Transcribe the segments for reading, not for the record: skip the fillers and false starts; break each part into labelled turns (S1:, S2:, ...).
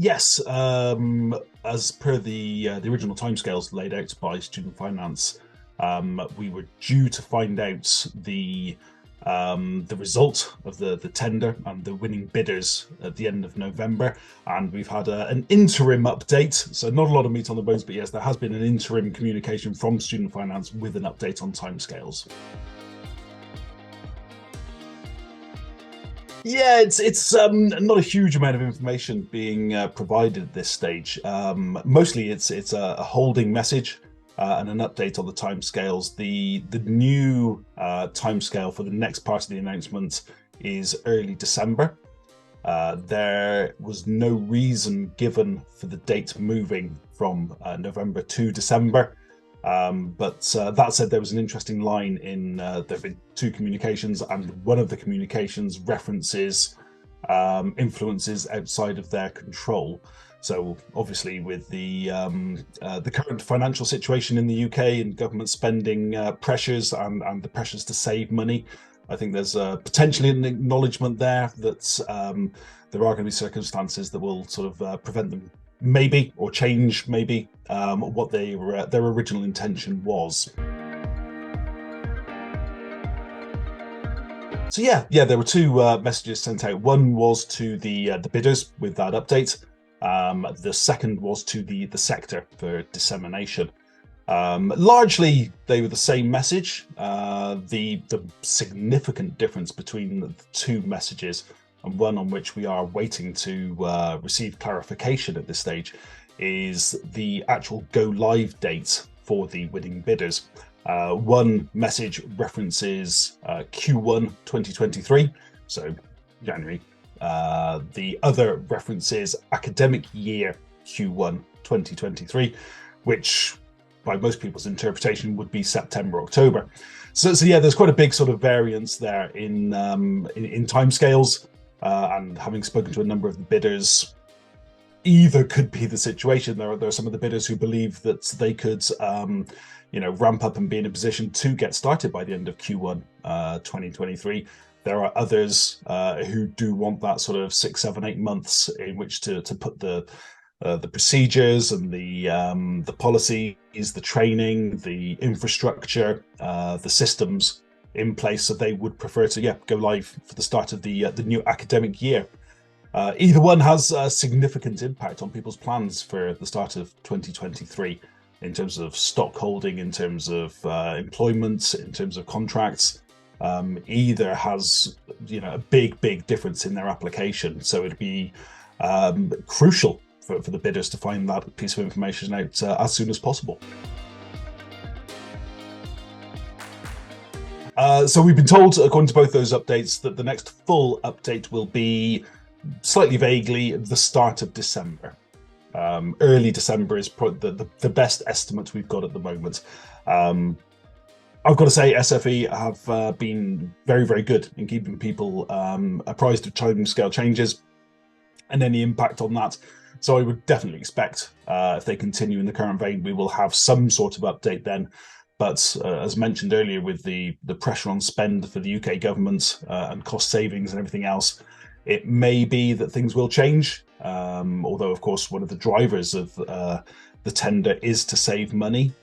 S1: yes, as per the original timescales laid out by Student Finance, we were due to find out the result of the tender and the winning bidders at the end of November, and we've had an interim update. So not a lot of meat on the bones, but yes, there has been an interim communication from Student Finance with an update on timescales. Yeah, it's not a huge amount of information being provided at this stage. Mostly, it's a holding message and an update on the timescales. The new timescale for the next part of the announcement is early December. There was no reason given for the date moving from November to December. But that said, there was an interesting line in there have been two communications, and one of the communications references influences outside of their control. So obviously, with the current financial situation in the UK and government spending pressures and the pressures to save money, I think there's potentially an acknowledgement there that there are going to be circumstances that will sort of prevent them maybe, or change maybe, what their original intention was. So yeah, there were two messages sent out. One was to the bidders with that update. The second was to the sector for dissemination. Largely, they were the same message. The significant difference between the two messages, and one on which we are waiting to receive clarification at this stage, is the actual go live date for the winning bidders. One message references Q1 2023, so January. The other references academic year Q1 2023, which by most people's interpretation would be September, October. So yeah, there's quite a big sort of variance there in timescales. And having spoken to a number of the bidders, either could be the situation. There are some of the bidders who believe that they could, ramp up and be in a position to get started by the end of Q1 2023. There are others who do want that sort of 6, 7, 8 months in which to put the procedures and the policies, the training, the infrastructure, the systems in place, so they would prefer to go live for the start of the new academic year. Either one has a significant impact on people's plans for the start of 2023 in terms of stock holding, in terms of employment, in terms of contracts. Either has a big difference in their application, so it'd be crucial for the bidders to find that piece of information out as soon as possible. So we've been told, according to both those updates, that the next full update will be, slightly vaguely, the start of December. Early December is the best estimate we've got at the moment. I've got to say, SFE have been very good in keeping people apprised of timescale changes and any impact on that. So I would definitely expect, if they continue in the current vein, we will have some sort of update then. But as mentioned earlier, with the pressure on spend for the UK government and cost savings and everything else, it may be that things will change. Although, of course, one of the drivers of the tender is to save money.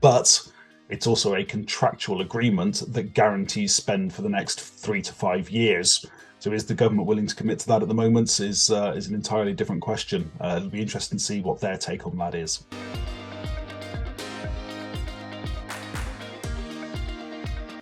S1: But it's also a contractual agreement that guarantees spend for the next 3 to 5 years. So is the government willing to commit to that at the moment is an entirely different question. It'll be interesting to see what their take on that is.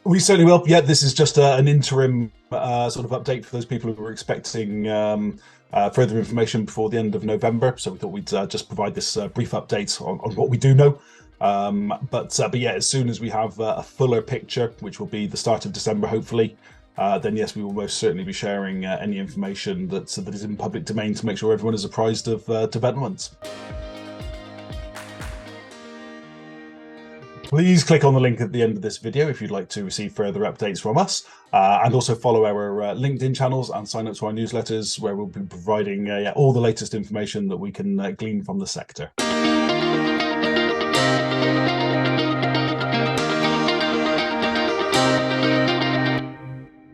S1: We certainly will. Yeah, this is just an interim sort of update for those people who were expecting further information before the end of November. So we thought we'd just provide this brief update on what we do know. But yeah, as soon as we have a fuller picture, which will be the start of December, hopefully, then yes, we will most certainly be sharing any information that is in public domain to make sure everyone is apprised of developments. Please click on the link at the end of this video if you'd like to receive further updates from us, and also follow our LinkedIn channels and sign up to our newsletters, where we'll be providing all the latest information that we can glean from the sector.